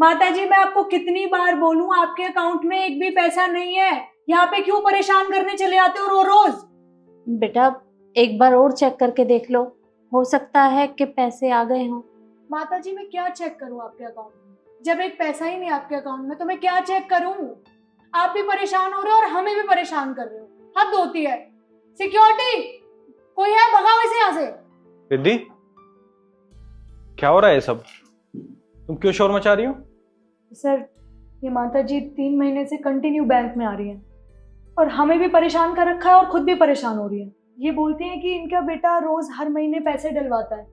माता जी मैं आपको कितनी बार बोलूं, आपके अकाउंट में एक भी पैसा नहीं है। यहाँ पे क्यों परेशान करने चले आते हो रो रोज? बेटा एक बार और चेक करके देख लो, हो सकता है कि पैसे आ गए हों। माता जी मैं क्या चेक करूं आपके अकाउंट में, जब एक पैसा ही नहीं आपके अकाउंट में तो मैं क्या चेक करूं? आप भी परेशान हो रहे हो और हमें भी परेशान कर रहे हो, हद होती है। सिक्योरिटी कोई है, भगाओ इसे यहाँ से। रिद्धि, क्या हो रहा है सब? तुम क्यों शोर मचा रही हो? सर ये माता जी 3 महीने से कंटिन्यू बैंक में आ रही हैं और हमें भी परेशान कर रखा है और खुद भी परेशान हो रही है। ये बोलती हैं कि इनका बेटा रोज हर महीने पैसे डलवाता है,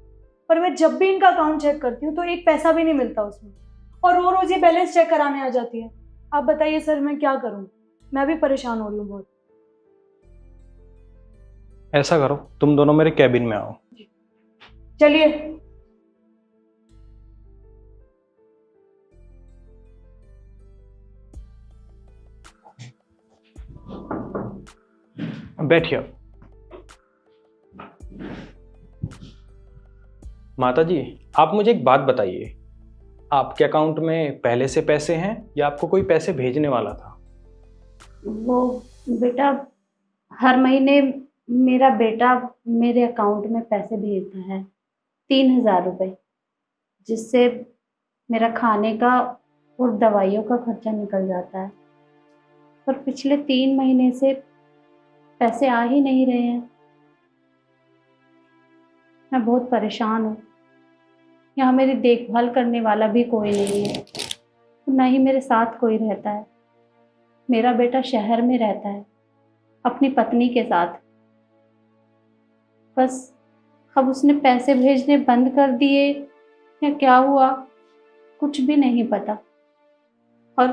पर मैं जब भी इनका अकाउंट चेक करती हूँ तो एक पैसा भी नहीं मिलता उसमें, और रोज ये बैलेंस चेक कराने आ जाती है। आप बताइए सर मैं क्या करूँ, मैं भी परेशान हो रही हूँ बहुत। ऐसा करो, तुम दोनों मेरे कैबिन में आओ। चलिए। बैठिए। माता जी आप मुझे एक बात बताइए, आपके अकाउंट में पहले से पैसे हैं या आपको कोई पैसे भेजने वाला था? वो बेटा हर महीने मेरा बेटा मेरे अकाउंट में पैसे भेजता है 3,000 रुपये, जिससे मेरा खाने का और दवाइयों का खर्चा निकल जाता है। पर पिछले 3 महीने से पैसे आ ही नहीं रहे हैं। मैं बहुत परेशान हूँ। यहाँ मेरी देखभाल करने वाला भी कोई नहीं है, ना ही मेरे साथ कोई रहता है। मेरा बेटा शहर में रहता है अपनी पत्नी के साथ। बस अब उसने पैसे भेजने बंद कर दिए या क्या हुआ कुछ भी नहीं पता। और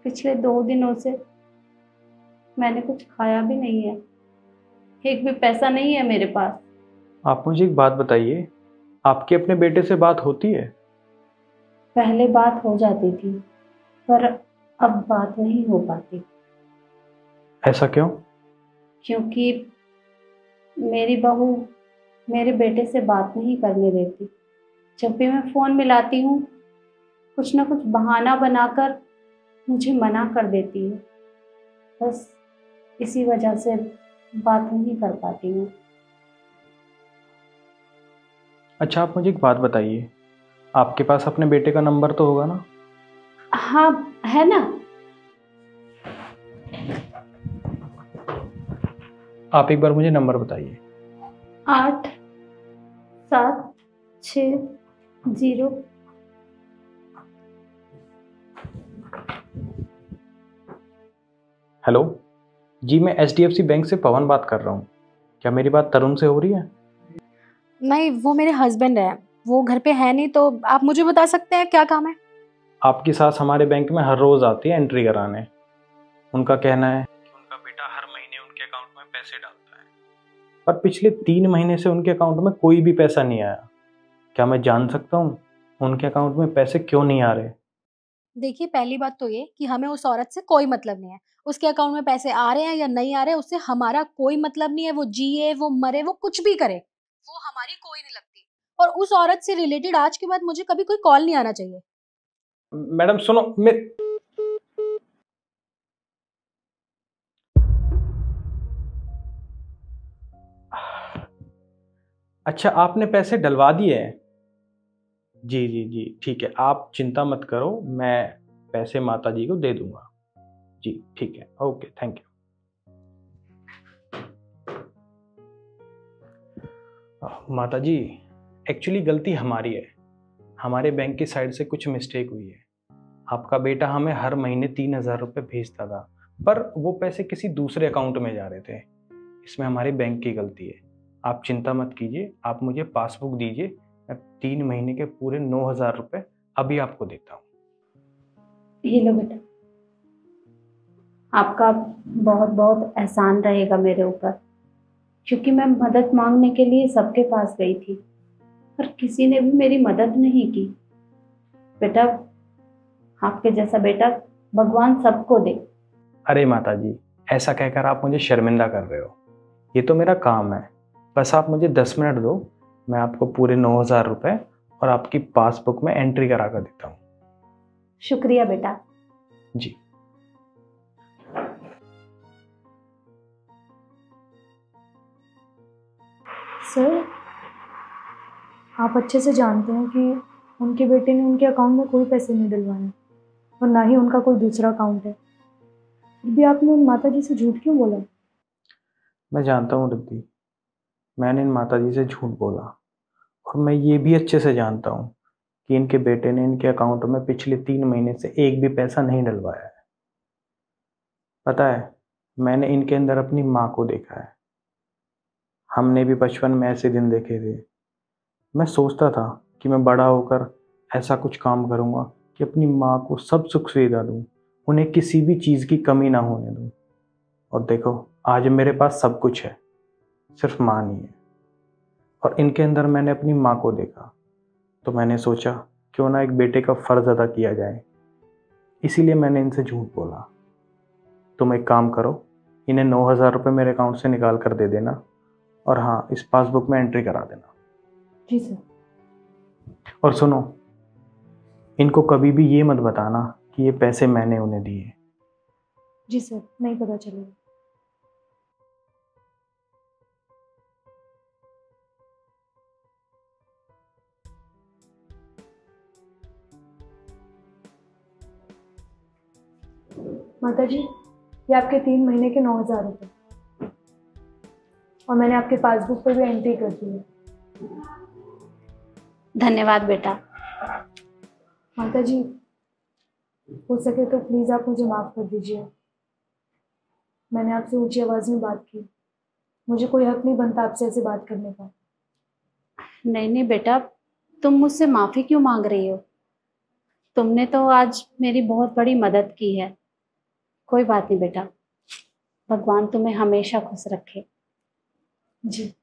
पिछले 2 दिनों से मैंने कुछ खाया भी नहीं है, एक भी पैसा नहीं है मेरे पास। आप मुझे एक बात बताइए, आपकी अपने बेटे से बात होती है? पहले बात हो जाती थी पर अब बात नहीं हो पाती। ऐसा क्यों? क्योंकि मेरी बहू मेरे बेटे से बात नहीं करने देती। जब भी मैं फ़ोन मिलाती हूँ कुछ ना कुछ बहाना बनाकर मुझे मना कर देती है। बस इसी वजह से बात नहीं कर पाती हूँ। अच्छा आप मुझे एक बात बताइए, आपके पास अपने बेटे का नंबर तो होगा ना? हाँ है ना। आप एक बार मुझे नंबर बताइए। 8760। हेलो जी, मैं HDFC बैंक से पवन बात कर रहा हूँ। क्या मेरी बात तरुण से हो रही है? नहीं, वो मेरे हस्बैंड है, वो घर पे है नहीं। तो आप मुझे बता सकते हैं क्या काम है? आपकी सास हमारे बैंक में हर रोज आती है एंट्री कराने। उनका कहना है कि उनका बेटा हर महीने उनके अकाउंट में पैसे डालता है, पर पिछले 3 महीने से उनके अकाउंट में कोई भी पैसा नहीं आया। क्या मैं जान सकता हूँ उनके अकाउंट में पैसे क्यों नहीं आ रहे? देखिए, पहली बात तो ये कि हमें उस औरत से कोई मतलब नहीं है। उसके अकाउंट में पैसे आ रहे हैं या नहीं आ रहे, उससे हमारा कोई मतलब नहीं है। वो जिए, वो मरे, वो कुछ भी करे, वो हमारी कोई नहीं लगती। और उस औरत से रिलेटेड आज के बाद मुझे कभी कोई कॉल नहीं आना चाहिए। मैडम सुनो, मैं अच्छा आपने पैसे डलवा दिए हैं? जी जी जी ठीक है, आप चिंता मत करो, मैं पैसे माता जी को दे दूंगा। जी ठीक है, ओके, थैंक यू। माता जी एक्चुअली गलती हमारी है, हमारे बैंक की साइड से कुछ मिस्टेक हुई है। आपका बेटा हमें हर महीने 3,000 रुपये भेजता था, पर वो पैसे किसी दूसरे अकाउंट में जा रहे थे। इसमें हमारे बैंक की गलती है। आप चिंता मत कीजिए, आप मुझे पासबुक दीजिए, मैं 3 महीने के पूरे 9,000 रुपये अभी आपको देता हूँ। ये लो बेटा, आपका बहुत बहुत एहसान रहेगा मेरे ऊपर, क्योंकि मैं मदद मांगने के लिए सबके पास गई थी पर किसी ने भी मेरी मदद नहीं की। बेटा आपके जैसा बेटा भगवान सबको दे। अरे माता जी, ऐसा कहकर आप मुझे शर्मिंदा कर रहे हो। ये तो मेरा काम है, बस आप मुझे 10 मिनट दो, मैं आपको पूरे 9,000 रुपये और आपकी पासबुक में एंट्री करा कर देता हूँ। शुक्रिया बेटा। जी। सर, आप अच्छे से जानते हैं कि उनके बेटे ने उनके अकाउंट में कोई पैसे नहीं डलवाए और ना ही उनका कोई दूसरा अकाउंट है। फिर भी आपने उन माता जी से झूठ क्यों बोला? मैं जानता हूँ रिद्धि, मैंने इन माता जी से झूठ बोला, और मैं ये भी अच्छे से जानता हूँ कि इनके बेटे ने इनके अकाउंट में पिछले 3 महीने से एक भी पैसा नहीं डलवाया है। पता है, मैंने इनके अंदर अपनी माँ को देखा है। हमने भी बचपन में ऐसे दिन देखे थे। मैं सोचता था कि मैं बड़ा होकर ऐसा कुछ काम करूँगा कि अपनी माँ को सब सुख सुविधा दूँ, उन्हें किसी भी चीज़ की कमी ना होने दूँ। और देखो, आज मेरे पास सब कुछ है, सिर्फ माँ नहीं है। और इनके अंदर मैंने अपनी माँ को देखा, तो मैंने सोचा क्यों ना एक बेटे का फ़र्ज़ अदा किया जाए। इसीलिए मैंने इनसे झूठ बोला। तुम एक काम करो, इन्हें 9,000 रुपये मेरे अकाउंट से निकाल कर दे देना, और हाँ, इस पासबुक में एंट्री करा देना। जी सर। और सुनो, इनको कभी भी ये मत बताना कि ये पैसे मैंने उन्हें दिए। जी सर, नहीं पता चलेगा। माता जी, ये आपके 3 महीने के 9,000 रुपये, और मैंने आपके पासबुक पर भी एंट्री कर दी है। धन्यवाद बेटा। माता जी, हो सके तो प्लीज़ आप मुझे माफ़ कर दीजिए। मैंने आपसे ऊंची आवाज़ में बात की। मुझे कोई हक नहीं बनता आपसे ऐसे बात करने का। नहीं नहीं बेटा, तुम मुझसे माफ़ी क्यों मांग रही हो? तुमने तो आज मेरी बहुत बड़ी मदद की है। कोई बात नहीं बेटा, भगवान तुम्हें हमेशा खुश रखे। जी।